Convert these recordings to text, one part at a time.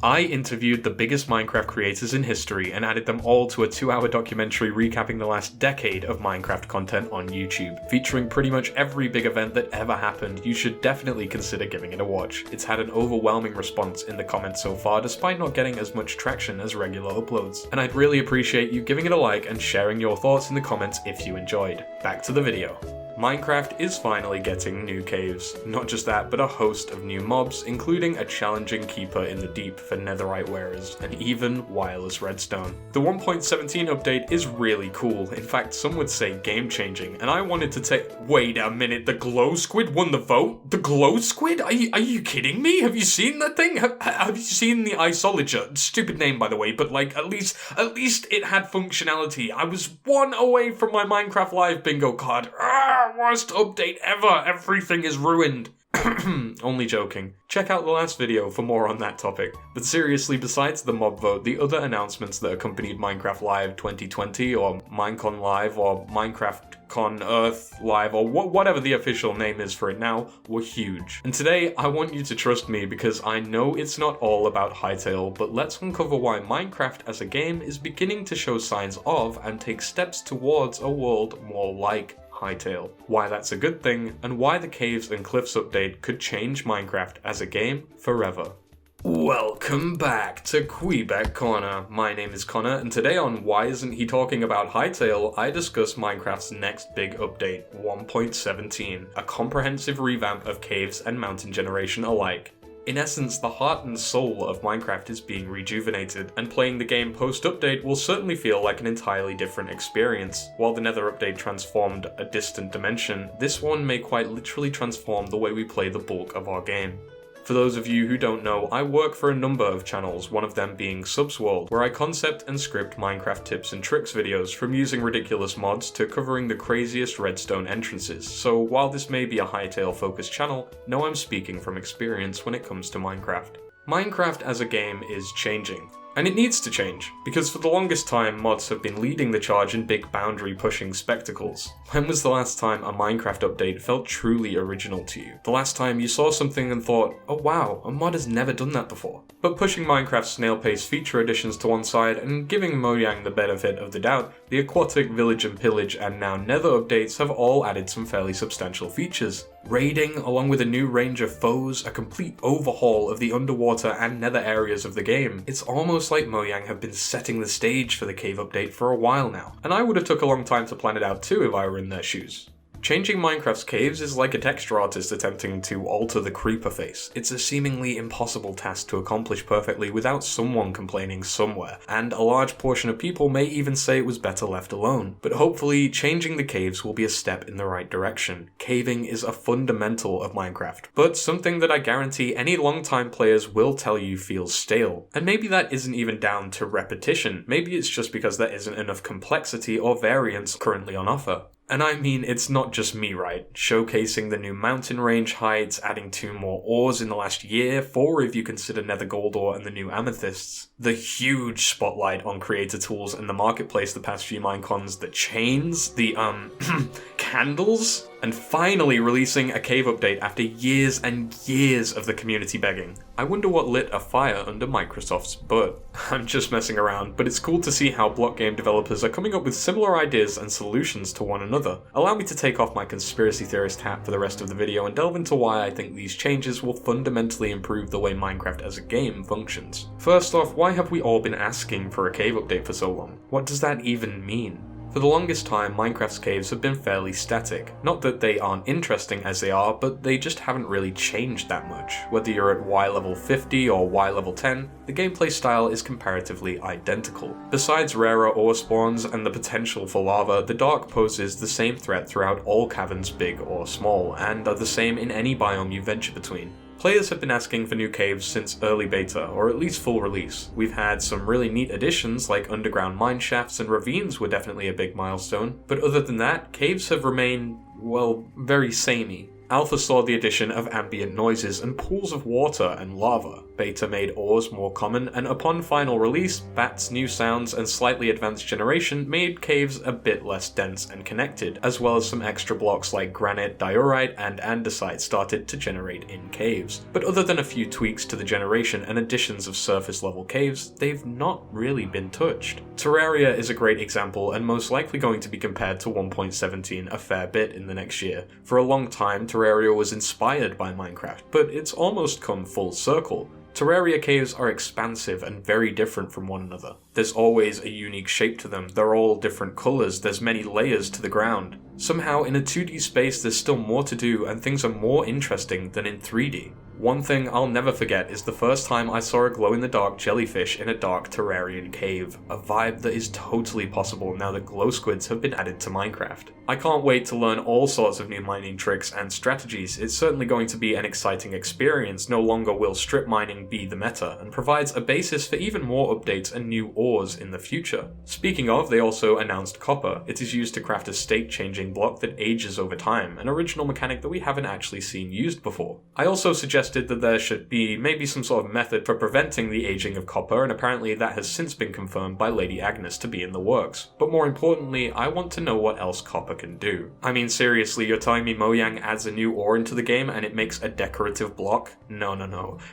I interviewed the biggest Minecraft creators in history and added them all to a 2-hour documentary recapping the last decade of Minecraft content on YouTube, featuring pretty much every big event that ever happened. You should definitely consider giving it a watch. It's had an overwhelming response in the comments so far, despite not getting as much traction as regular uploads. And I'd really appreciate you giving it a like and sharing your thoughts in the comments if you enjoyed. Back to the video. Minecraft is finally getting new caves. Not just that, but a host of new mobs, including a challenging keeper in the deep for netherite wearers, and even wireless redstone. The 1.17 update is really cool, in fact some would say game-changing, and I wanted to take— Wait a minute, the glow squid won the vote? The glow squid? Are you kidding me? Have you seen that thing? Have you seen the isolager? Stupid name by the way, but like at least it had functionality. I was one away from my Minecraft Live bingo card. Worst update ever, everything is ruined. Only joking. Check out the last video for more on that topic. But seriously, besides the mob vote, the other announcements that accompanied Minecraft Live 2020 or Minecon Live or Minecraft Con Earth Live or whatever the official name is for it now were huge. And today I want you to trust me because I know it's not all about Hytale, but let's uncover why Minecraft as a game is beginning to show signs of and take steps towards a world more like Hytale, why that's a good thing, and why the Caves and Cliffs update could change Minecraft as a game forever. Welcome back to Kweebec Corner. My name is Connor, and today on Why Isn't He Talking About Hytale, I discuss Minecraft's next big update, 1.17, a comprehensive revamp of caves and mountain generation alike. In essence, the heart and soul of Minecraft is being rejuvenated, and playing the game post-update will certainly feel like an entirely different experience. While the Nether update transformed a distant dimension, this one may quite literally transform the way we play the bulk of our game. For those of you who don't know, I work for a number of channels, one of them being Subsworld, where I concept and script Minecraft tips and tricks videos, from using ridiculous mods to covering the craziest redstone entrances. So while this may be a Hytale focused channel, know I'm speaking from experience when it comes to Minecraft. Minecraft as a game is changing. And it needs to change, because for the longest time mods have been leading the charge in big boundary pushing spectacles. When was the last time a Minecraft update felt truly original to you? The last time you saw something and thought, oh wow, a mod has never done that before. But pushing Minecraft's snail-paced feature additions to one side and giving Mojang the benefit of the doubt, the Aquatic, Village and Pillage and now Nether updates have all added some fairly substantial features. Raiding, along with a new range of foes, a complete overhaul of the underwater and nether areas of the game. It's almost like Mojang have been setting the stage for the cave update for a while now, and I would have took a long time to plan it out too if I were in their shoes. Changing Minecraft's caves is like a texture artist attempting to alter the creeper face. It's a seemingly impossible task to accomplish perfectly without someone complaining somewhere, and a large portion of people may even say it was better left alone. But hopefully, changing the caves will be a step in the right direction. Caving is a fundamental of Minecraft, but something that I guarantee any long-time players will tell you feels stale. And maybe that isn't even down to repetition, maybe it's just because there isn't enough complexity or variance currently on offer. And I mean, it's not just me, right? Showcasing the new mountain range heights, adding 2 more ores in the last year, 4 if you consider nether gold ore and the new amethysts. The huge spotlight on creator tools and the marketplace the past few Minecons, the chains, the candles, and finally releasing a cave update after years and years of the community begging. I wonder what lit a fire under Microsoft's butt. I'm just messing around, but it's cool to see how block game developers are coming up with similar ideas and solutions to one another. Allow me to take off my conspiracy theorist hat for the rest of the video and delve into why I think these changes will fundamentally improve the way Minecraft as a game functions. First off, why have we all been asking for a cave update for so long? What does that even mean? For the longest time, Minecraft's caves have been fairly static. Not that they aren't interesting as they are, but they just haven't really changed that much. Whether you're at Y level 50 or Y level 10, the gameplay style is comparatively identical. Besides rarer ore spawns and the potential for lava, the dark poses the same threat throughout all caverns, big or small, and are the same in any biome you venture between. Players have been asking for new caves since early beta, or at least full release. We've had some really neat additions like underground mine shafts and ravines were definitely a big milestone, but other than that, caves have remained, well, very samey. Alpha saw the addition of ambient noises and pools of water and lava. Beta made ores more common, and upon final release, bats, new sounds, and slightly advanced generation made caves a bit less dense and connected, as well as some extra blocks like granite, diorite, and andesite started to generate in caves. But other than a few tweaks to the generation and additions of surface level caves, they've not really been touched. Terraria is a great example and most likely going to be compared to 1.17 a fair bit in the next year. For a long time, Terraria was inspired by Minecraft, but it's almost come full circle. Terraria caves are expansive and very different from one another. There's always a unique shape to them, they're all different colours, there's many layers to the ground. Somehow in a 2D space there's still more to do and things are more interesting than in 3D. One thing I'll never forget is the first time I saw a glow-in-the-dark jellyfish in a dark Terrarian cave, a vibe that is totally possible now that glow squids have been added to Minecraft. I can't wait to learn all sorts of new mining tricks and strategies. It's certainly going to be an exciting experience. No longer will strip mining be the meta, and provides a basis for even more updates and new ores in the future. Speaking of, they also announced copper. It is used to craft a state-changing block that ages over time, an original mechanic that we haven't actually seen used before. I also suggested that there should be maybe some sort of method for preventing the aging of copper, and apparently that has since been confirmed by Lady Agnes to be in the works. But more importantly, I want to know what else copper can do. I mean, seriously, you're telling me Mojang adds a new ore into the game and it makes a decorative block? No.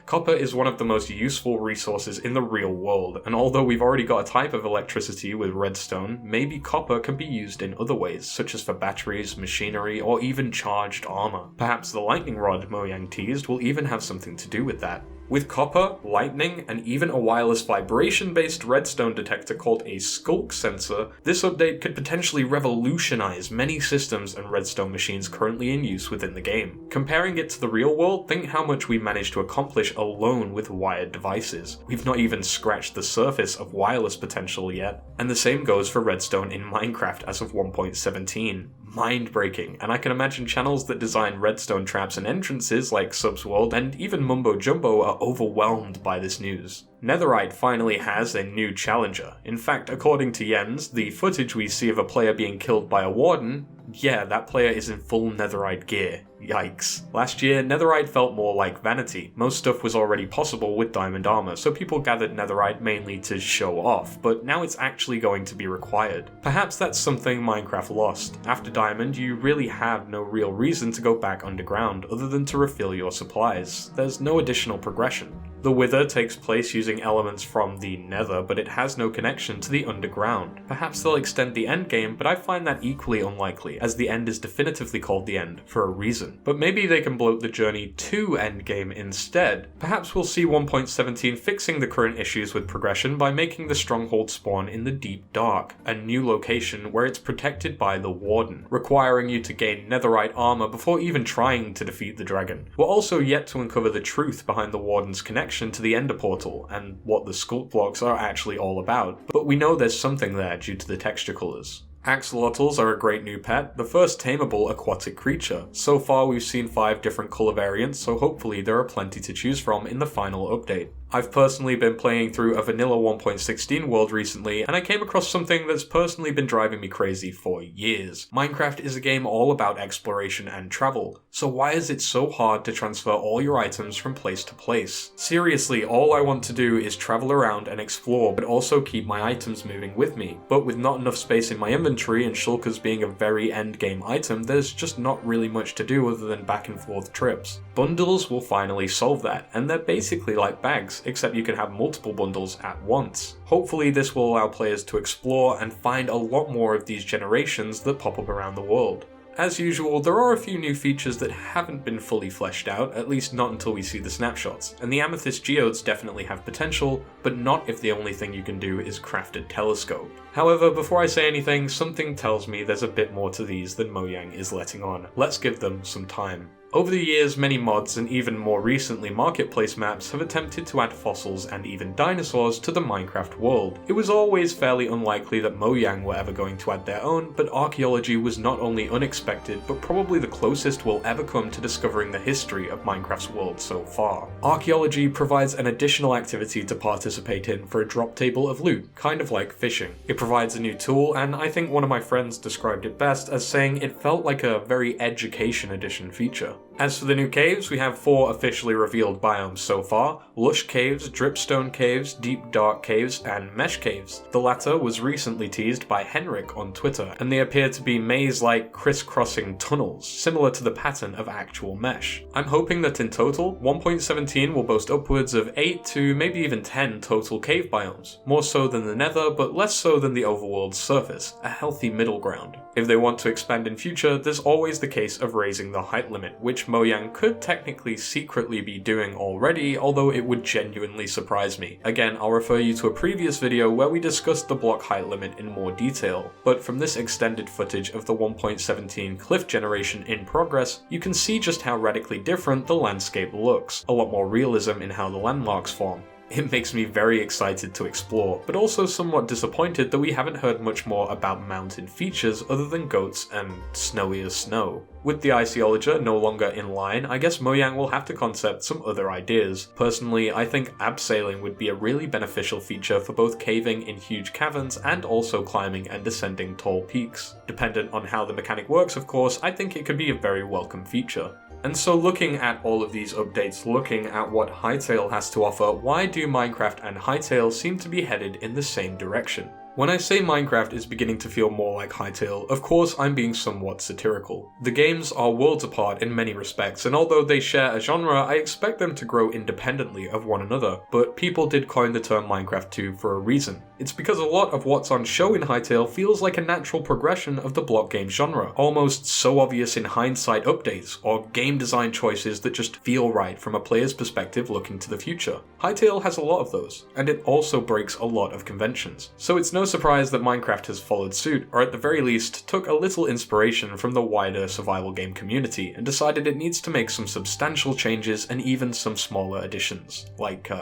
Copper is one of the most useful resources in the real world, and although we've already got a type of electricity with redstone, maybe copper can be used in other ways, such as for batteries, machinery, or even charged armor. Perhaps the lightning rod Mojang teased will even have something to do with that. With copper, lightning, and even a wireless vibration-based redstone detector called a skulk sensor, this update could potentially revolutionize many systems and redstone machines currently in use within the game. Comparing it to the real world, think how much we managed to accomplish alone with wired devices. We've not even scratched the surface of wireless potential yet, and the same goes for redstone in Minecraft as of 1.17. Mind-breaking, and I can imagine channels that design redstone traps and entrances like Subsworld and even Mumbo Jumbo are overwhelmed by this news. Netherite finally has a new challenger. In fact, according to Jens, the footage we see of a player being killed by a warden, yeah, that player is in full netherite gear. Yikes. Last year, netherite felt more like vanity. Most stuff was already possible with diamond armor, so people gathered netherite mainly to show off, but now it's actually going to be required. Perhaps that's something Minecraft lost. After diamond, you really have no real reason to go back underground other than to refill your supplies. There's no additional progression. The Wither takes place using elements from the Nether, but it has no connection to the underground. Perhaps they'll extend the endgame, but I find that equally unlikely, as the end is definitively called the end for a reason. But maybe they can bloat the journey to endgame instead. Perhaps we'll see 1.17 fixing the current issues with progression by making the stronghold spawn in the deep dark, a new location where it's protected by the Warden, requiring you to gain netherite armor before even trying to defeat the dragon. We're also yet to uncover the truth behind the Warden's connection to the Ender Portal and what the sculpt blocks are actually all about, but we know there's something there due to the texture colours. Axolotls are a great new pet, the first tameable aquatic creature. So far we've seen 5 different colour variants, so hopefully there are plenty to choose from in the final update. I've personally been playing through a vanilla 1.16 world recently, and I came across something that's personally been driving me crazy for years. Minecraft is a game all about exploration and travel, so why is it so hard to transfer all your items from place to place? Seriously, all I want to do is travel around and explore, but also keep my items moving with me. But with not enough space in my inventory and shulkers being a very endgame item, there's just not really much to do other than back and forth trips. Bundles will finally solve that, and they're basically like bags, except you can have multiple bundles at once. Hopefully this will allow players to explore and find a lot more of these generations that pop up around the world. As usual, there are a few new features that haven't been fully fleshed out, at least not until we see the snapshots, and the amethyst geodes definitely have potential, but not if the only thing you can do is craft a telescope. However, before I say anything, something tells me there's a bit more to these than Mojang is letting on. Let's give them some time. Over the years, many mods and even more recently marketplace maps have attempted to add fossils and even dinosaurs to the Minecraft world. It was always fairly unlikely that Mojang were ever going to add their own, but archaeology was not only unexpected, but probably the closest we'll ever come to discovering the history of Minecraft's world so far. Archaeology provides an additional activity to participate in for a drop table of loot, kind of like fishing. It provides a new tool, and I think one of my friends described it best as saying it felt like a very education edition feature. As for the new caves, we have 4 officially revealed biomes so far: lush caves, dripstone caves, deep dark caves, and mesh caves. The latter was recently teased by Henrik on Twitter, and they appear to be maze-like crisscrossing tunnels, similar to the pattern of actual mesh. I'm hoping that in total, 1.17 will boast upwards of 8 to maybe even 10 total cave biomes, more so than the nether, but less so than the overworld's surface, a healthy middle ground. If they want to expand in future, there's always the case of raising the height limit, which Mojang could technically secretly be doing already, although it would genuinely surprise me. Again, I'll refer you to a previous video where we discussed the block height limit in more detail, but from this extended footage of the 1.17 cliff generation in progress, you can see just how radically different the landscape looks, a lot more realism in how the landmarks form. It makes me very excited to explore, but also somewhat disappointed that we haven't heard much more about mountain features other than goats and snowier snow. With the Iceologer no longer in line, I guess Mojang will have to concept some other ideas. Personally, I think abseiling would be a really beneficial feature for both caving in huge caverns and also climbing and descending tall peaks. Dependent on how the mechanic works, of course, I think it could be a very welcome feature. And so looking at all of these updates, looking at what Hytale has to offer, why do Minecraft and Hytale seem to be headed in the same direction? When I say Minecraft is beginning to feel more like Hytale, of course I'm being somewhat satirical. The games are worlds apart in many respects, and although they share a genre, I expect them to grow independently of one another, but people did coin the term Minecraft 2 for a reason. It's because a lot of what's on show in Hytale feels like a natural progression of the block game genre, almost so obvious in hindsight updates, or game design choices that just feel right from a player's perspective looking to the future. Hytale has a lot of those, and it also breaks a lot of conventions. So it's no surprise that Minecraft has followed suit, or at the very least, took a little inspiration from the wider survival game community and decided it needs to make some substantial changes and even some smaller additions, like,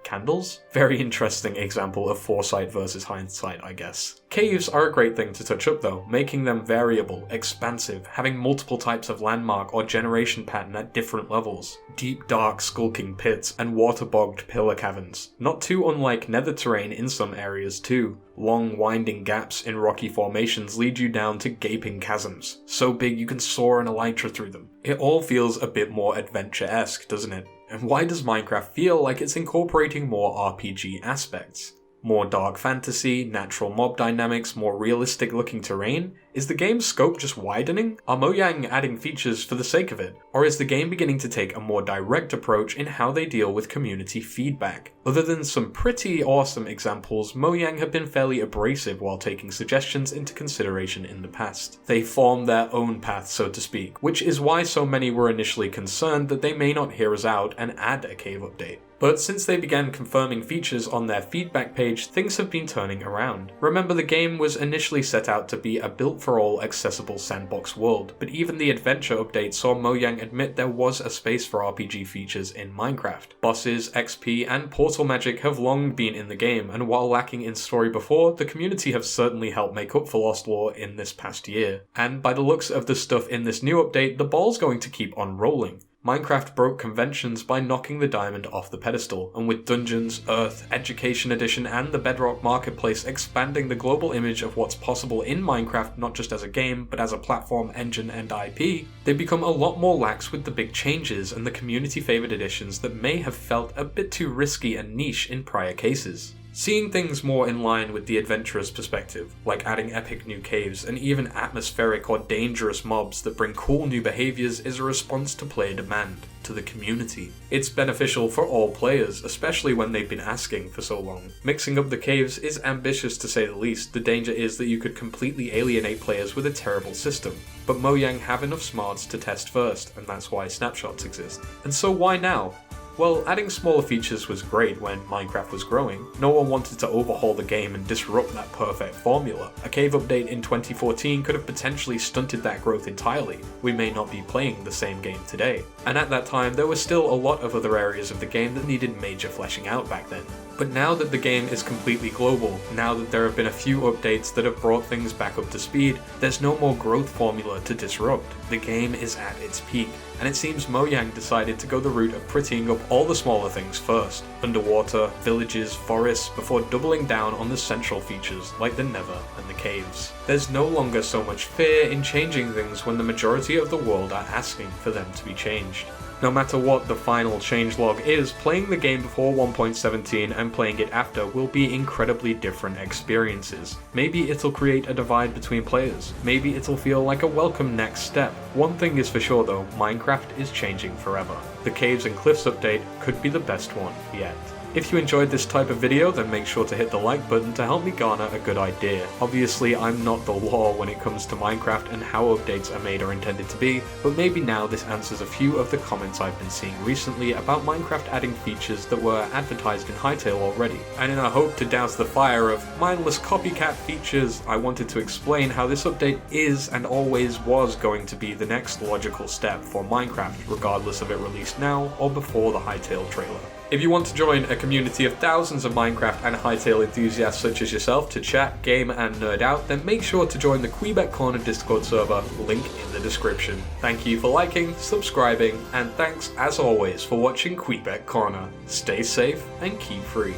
candles? Very interesting example of foresight versus hindsight, I guess. Caves are a great thing to touch up though, making them variable, expansive, having multiple types of landmark or generation pattern at different levels. Deep dark skulking pits and waterbogged pillar caverns, not too unlike nether terrain in some areas too. Long winding gaps in rocky formations lead you down to gaping chasms, so big you can soar an elytra through them. It all feels a bit more adventure-esque, doesn't it? And why does Minecraft feel like it's incorporating more RPG aspects? More dark fantasy, natural mob dynamics, more realistic looking terrain? Is the game's scope just widening? Are Mojang adding features for the sake of it? Or is the game beginning to take a more direct approach in how they deal with community feedback? Other than some pretty awesome examples, Mojang have been fairly abrasive while taking suggestions into consideration in the past. They form their own path, so to speak, which is why so many were initially concerned that they may not hear us out and add a cave update. But since they began confirming features on their feedback page, things have been turning around. Remember, the game was initially set out to be a built-for-all accessible sandbox world, but even the adventure update saw Mojang admit there was a space for RPG features in Minecraft. Bosses, XP, and portal magic have long been in the game, and while lacking in story before, the community have certainly helped make up for lost lore in this past year. And by the looks of the stuff in this new update, the ball's going to keep on rolling. Minecraft broke conventions by knocking the diamond off the pedestal, and with Dungeons, Earth, Education Edition, and the Bedrock Marketplace expanding the global image of what's possible in Minecraft not just as a game, but as a platform, engine, and IP, they've become a lot more lax with the big changes and the community-favoured additions that may have felt a bit too risky and niche in prior cases. Seeing things more in line with the adventurer's perspective, like adding epic new caves and even atmospheric or dangerous mobs that bring cool new behaviours, is a response to player demand, to the community. It's beneficial for all players, especially when they've been asking for so long. Mixing up the caves is ambitious to say the least. The danger is that you could completely alienate players with a terrible system. But Mojang have enough smarts to test first, and that's why Snapshots exist. And so why now? Well, adding smaller features was great when Minecraft was growing. No one wanted to overhaul the game and disrupt that perfect formula. A cave update in 2014 could have potentially stunted that growth entirely. We may not be playing the same game today. And at that time, there were still a lot of other areas of the game that needed major fleshing out back then. But now that the game is completely global, now that there have been a few updates that have brought things back up to speed, there's no more growth formula to disrupt. The game is at its peak, and it seems Mojang decided to go the route of prettying up all the smaller things first. Underwater, villages, forests, before doubling down on the central features like the Nether and the caves. There's no longer so much fear in changing things when the majority of the world are asking for them to be changed. No matter what the final changelog is, playing the game before 1.17 and playing it after will be incredibly different experiences. Maybe it'll create a divide between players. Maybe it'll feel like a welcome next step. One thing is for sure though, Minecraft is changing forever. The Caves and Cliffs update could be the best one yet. If you enjoyed this type of video, then make sure to hit the like button to help me garner a good idea. Obviously, I'm not the law when it comes to Minecraft and how updates are made or intended to be, but maybe now this answers a few of the comments I've been seeing recently about Minecraft adding features that were advertised in Hytale already. And in a hope to douse the fire of mindless copycat features, I wanted to explain how this update is and always was going to be the next logical step for Minecraft, regardless of it released now or before the Hytale trailer. If you want to join a community of thousands of Minecraft and Hytale enthusiasts such as yourself to chat, game, and nerd out, then make sure to join the Kweebec Corner Discord server, link in the description. Thank you for liking, subscribing, and thanks as always for watching Kweebec Corner. Stay safe and keep free.